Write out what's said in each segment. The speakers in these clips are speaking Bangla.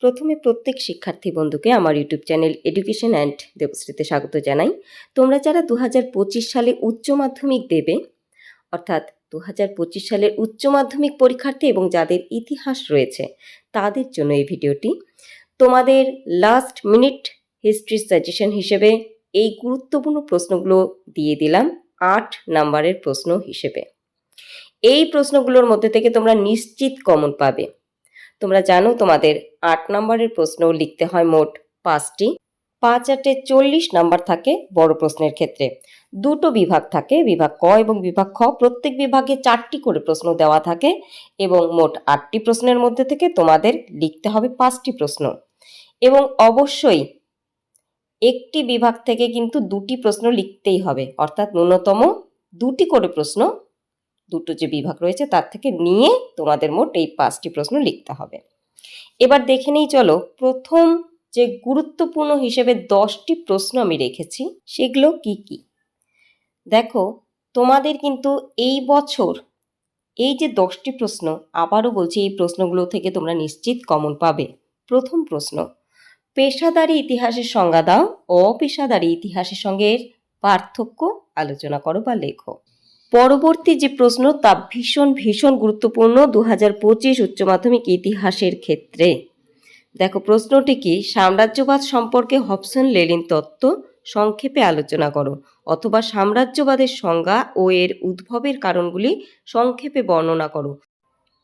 প্রথমে প্রত্যেক শিক্ষার্থী বন্ধুকে আমার ইউটিউব চ্যানেল এডুকেশন অ্যান্ড দেবশ্রীতে স্বাগত জানাই। তোমরা যারা 2025 সালে উচ্চ মাধ্যমিক দেবে, অর্থাৎ 2025 সালের উচ্চ মাধ্যমিক পরীক্ষার্থী এবং যাদের ইতিহাস রয়েছে তাদের জন্য এই ভিডিওটি। তোমাদের লাস্ট মিনিট হিস্ট্রি সাজেশন হিসেবে এই গুরুত্বপূর্ণ প্রশ্নগুলো দিয়ে দিলাম 8 নাম্বারের প্রশ্ন হিসেবে। এই প্রশ্নগুলোর মধ্যে থেকে তোমরা নিশ্চিত কমন পাবে। তোমরা জানো তোমাদের 8 নম্বরের প্রশ্ন লিখতে হয় মোট 5টি। 5-8 40 নাম্বার থাকে বড় প্রশ্নের ক্ষেত্রে। দুটো বিভাগ থাকে, বিভাগ ক এবং বিভাগ খ। প্রত্যেক বিভাগে 4টি করে প্রশ্ন দেওয়া থাকে এবং মোট 8টি প্রশ্নের মধ্যে থেকে তোমাদের লিখতে হবে 5টি প্রশ্ন। এবং অবশ্যই একটি বিভাগ থেকে কিন্তু 2টি প্রশ্ন লিখতেই হবে, অর্থাৎ ন্যূনতম 2টি করে প্রশ্ন দুটো যে বিভাগ রয়েছে তার থেকে নিয়ে তোমাদের মোট এই 5টি প্রশ্ন লিখতে হবে। এবার দেখে নেই চলো, প্রথম যে গুরুত্বপূর্ণ হিসেবে 10টি প্রশ্ন আমি রেখেছি সেগুলো কি কি। দেখো, তোমাদের কিন্তু এই বছর এই যে 10টি প্রশ্ন, আবারও বলছি এই প্রশ্নগুলো থেকে তোমরা নিশ্চিত কমন পাবে। প্রথম প্রশ্ন, পেশাদারি ইতিহাসের সংজ্ঞা দাও, অপেশাদারি ইতিহাসের সঙ্গে এর পার্থক্য আলোচনা করো বা লেখো। পরবর্তী যে প্রশ্ন তা ভীষণ গুরুত্বপূর্ণ 2025 উচ্চ মাধ্যমিক ইতিহাসের ক্ষেত্রে। দেখো প্রশ্নটি কি, সাম্রাজ্যবাদ সম্পর্কে হবসন লেনিন তত্ত্ব সংক্ষেপে আলোচনা করো, অথবা সাম্রাজ্যবাদের সংজ্ঞা ও এর উদ্ভবের কারণগুলি সংক্ষেপে বর্ণনা করো।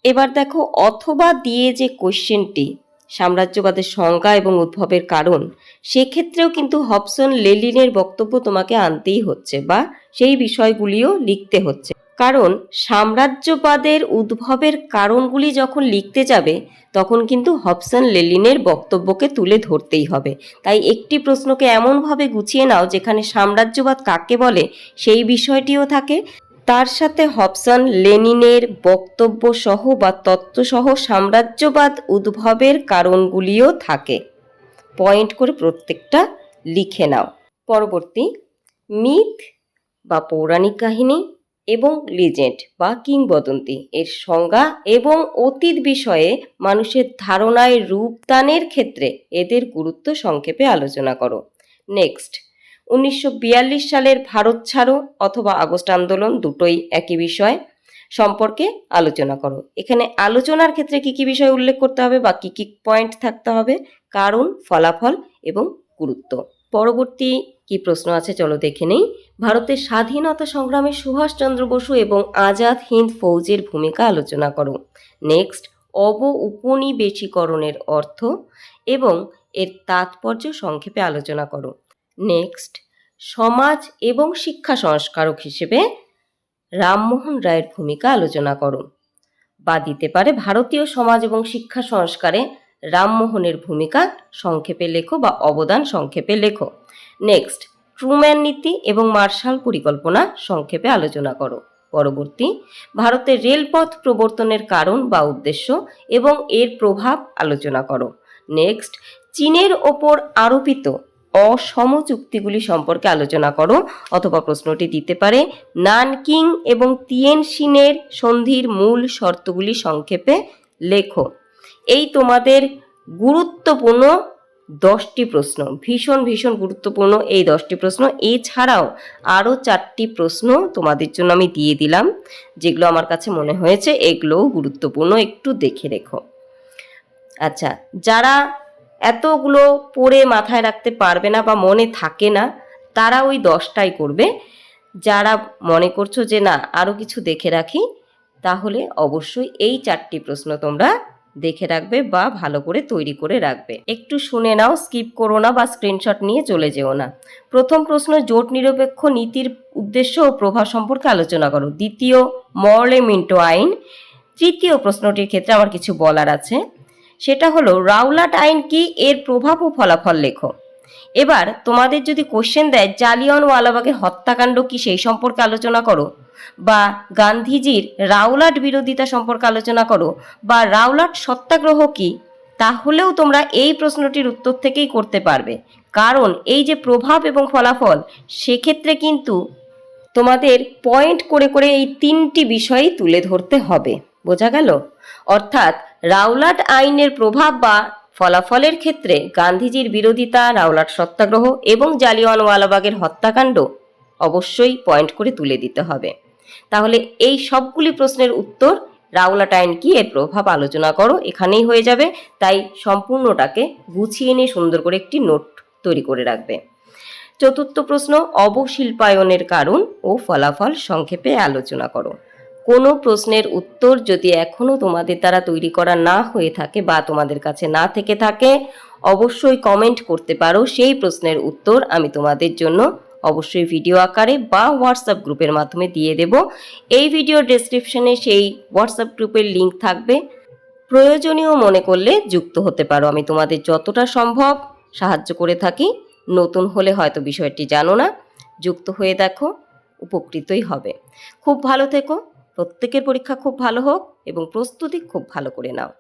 এবার দেখো, অথবা দিয়ে যে কোশ্চেনটি সাম্রাজ্যবাদের সংজ্ঞা এবং উদ্ভবের কারণ, সেক্ষেত্রেও কিন্তু হবসন লেনিনের বক্তব্য তোমাকে আনতেই হচ্ছে বা সেই বিষয়গুলিও লিখতে হচ্ছে, কারণ সাম্রাজ্যবাদের উদ্ভবের কারণগুলি যখন লিখতে যাবে তখন কিন্তু হবসন লেনিনের বক্তব্যকে তুলে ধরতেই হবে। তাই একটি প্রশ্নকে এমনভাবে গুছিয়ে নাও যেখানে সাম্রাজ্যবাদ কাকে বলে সেই বিষয়টিও থাকে, তার সাথে হবসন লেনিনের বক্তব্য সহ বা তত্ত্বসহ সাম্রাজ্যবাদ উদ্ভবের কারণগুলিও থাকে। পয়েন্ট করে প্রত্যেকটা লিখে নাও। পরবর্তী, মিথ বা পৌরাণিক কাহিনী এবং লিজেন্ড বা কিংবদন্তি এর সংজ্ঞা এবং অতীত বিষয়ে মানুষের ধারণায় রূপদানের ক্ষেত্রে এদের গুরুত্ব সংক্ষেপে আলোচনা করো। নেক্সট, 1942 সালের ভারত ছাড়ো অথবা আগস্ট আন্দোলন, দুটোই একই বিষয়, সম্পর্কে আলোচনা করো। এখানে আলোচনার ক্ষেত্রে কি কি বিষয় উল্লেখ করতে হবে বা কি কি পয়েন্ট থাকতে হবে, কারণ, ফলাফল এবং গুরুত্ব। পরবর্তী কি প্রশ্ন আছে চলো দেখে নেই। ভারতের স্বাধীনতা সংগ্রামে সুভাষচন্দ্র বসু এবং আজাদ হিন্দ ফৌজের ভূমিকা আলোচনা করো। নেক্সট, উপনিবেশিকরণের অর্থ এবং এর তাৎপর্য সংক্ষেপে আলোচনা করো। নেক্সট, সমাজ এবং শিক্ষা সংস্কারক হিসেবে রামমোহন রায়ের ভূমিকা আলোচনা করো, বা দিতে পারে ভারতীয় সমাজ এবং শিক্ষা সংস্কারে রামমোহনের ভূমিকা সংক্ষেপে লেখো বা অবদান সংক্ষেপে লেখো। নেক্সট, ট্রুম্যান নীতি এবং মার্শাল পরিকল্পনা সংক্ষেপে আলোচনা করো। পরবর্তী, ভারতের রেলপথ প্রবর্তনের কারণ বা উদ্দেশ্য এবং এর প্রভাব আলোচনা করো। নেক্সট, চীনের ওপর আরোপিত অসম চুক্তিগুলি সম্পর্কে আলোচনা করো, অথবা প্রশ্নটি দিতে পারে নানকিং এবং তিয়েনশিনের সন্ধির মূল শর্তগুলি সংক্ষেপে লেখো। এই তোমাদের গুরুত্বপূর্ণ 10টি প্রশ্ন, ভীষণ গুরুত্বপূর্ণ এই 10টি প্রশ্ন। এছাড়াও আরও 4টি প্রশ্ন তোমাদের জন্য আমি দিয়ে দিলাম, যেগুলো আমার কাছে মনে হয়েছে এগুলোও গুরুত্বপূর্ণ, একটু দেখে রেখো। আচ্ছা, যারা এতগুলো পড়ে মাথায় রাখতে পারবে না বা মনে থাকে না, তারা ওই 10টাই করবে। যারা মনে করছো যে না আরও কিছু দেখে রাখি, তাহলে অবশ্যই এই 4টি প্রশ্ন তোমরা দেখে রাখবে বা ভালো করে তৈরি করে রাখবে। একটু শুনে নাও, স্কিপ করো না বা স্ক্রিনশট নিয়ে চলে যেও না। প্রথম প্রশ্ন, জোট নিরপেক্ষ নীতির উদ্দেশ্য ও প্রভাব সম্পর্কে আলোচনা করো। দ্বিতীয়, মরলে মিন্টো আইন। তৃতীয় প্রশ্নটির ক্ষেত্রে আমার কিছু বলার আছে, সেটা হলো রাওলাট আইন কি, এর প্রভাব ও ফলাফল লেখো। এবার তোমাদের যদি কোশ্চেন দেয় জালিয়ানওয়ালাবাগের হত্যাকাণ্ড কি, সেই সম্পর্কে আলোচনা করো, বা গান্ধীজির রাওলাট বিরোধিতা সম্পর্কে আলোচনা করো, বা রাওলাট সত্যাগ্রহ কি, তাহলেও তোমরা এই প্রশ্নটির উত্তর থেকেই করতে পারবে। কারণ এই যে প্রভাব এবং ফলাফল, সেক্ষেত্রে কিন্তু তোমাদের পয়েন্ট করে করে এই 3টি বিষয়ই তুলে ধরতে হবে। বোঝা গেল? অর্থাৎ রাওলাট আইনের প্রভাব বা ফলাফলের ক্ষেত্রে গান্ধীজির বিরোধিতা, রাওলাট সত্যাগ্রহ এবং জালিয়ানওয়ালাবাগের হত্যাকাণ্ড অবশ্যই পয়েন্ট করে তুলে দিতে হবে। তাহলে এই সবগুলি প্রশ্নের উত্তর রাওলাট আইন কি, এর প্রভাব আলোচনা করো, এখানেই হয়ে যাবে। তাই সম্পূর্ণটাকে গুছিয়ে নিয়ে সুন্দর করে একটি নোট তৈরি করে রাখবে। চতুর্থ প্রশ্ন, অবশিল্পায়নের কারণ ও ফলাফল সংক্ষেপে আলোচনা করো। কোনো প্রশ্নের উত্তর যদি এখনও তোমাদের দ্বারা তৈরি করা না হয়ে থাকে বা তোমাদের কাছে না থেকে থাকে, অবশ্যই কমেন্ট করতে পারো। সেই প্রশ্নের উত্তর আমি তোমাদের জন্য অবশ্যই ভিডিও আকারে বা হোয়াটসঅ্যাপ গ্রুপের মাধ্যমে দিয়ে দেব। এই ভিডিওর ডেসক্রিপশনে সেই হোয়াটসঅ্যাপ গ্রুপের লিঙ্ক থাকবে। প্রয়োজনীয় মনে করলে যুক্ত হতে পারো। আমি তোমাদের যতটা সম্ভব সাহায্য করে থাকি। নতুন হলে হয়তো বিষয়টি জানো না, যুক্ত হয়ে দেখো, উপকৃতই হবে। খুব ভালো থেকো, প্রত্যেকের পরীক্ষা খুব ভালো হোক এবং প্রস্তুতি খুব ভালো করে নাও।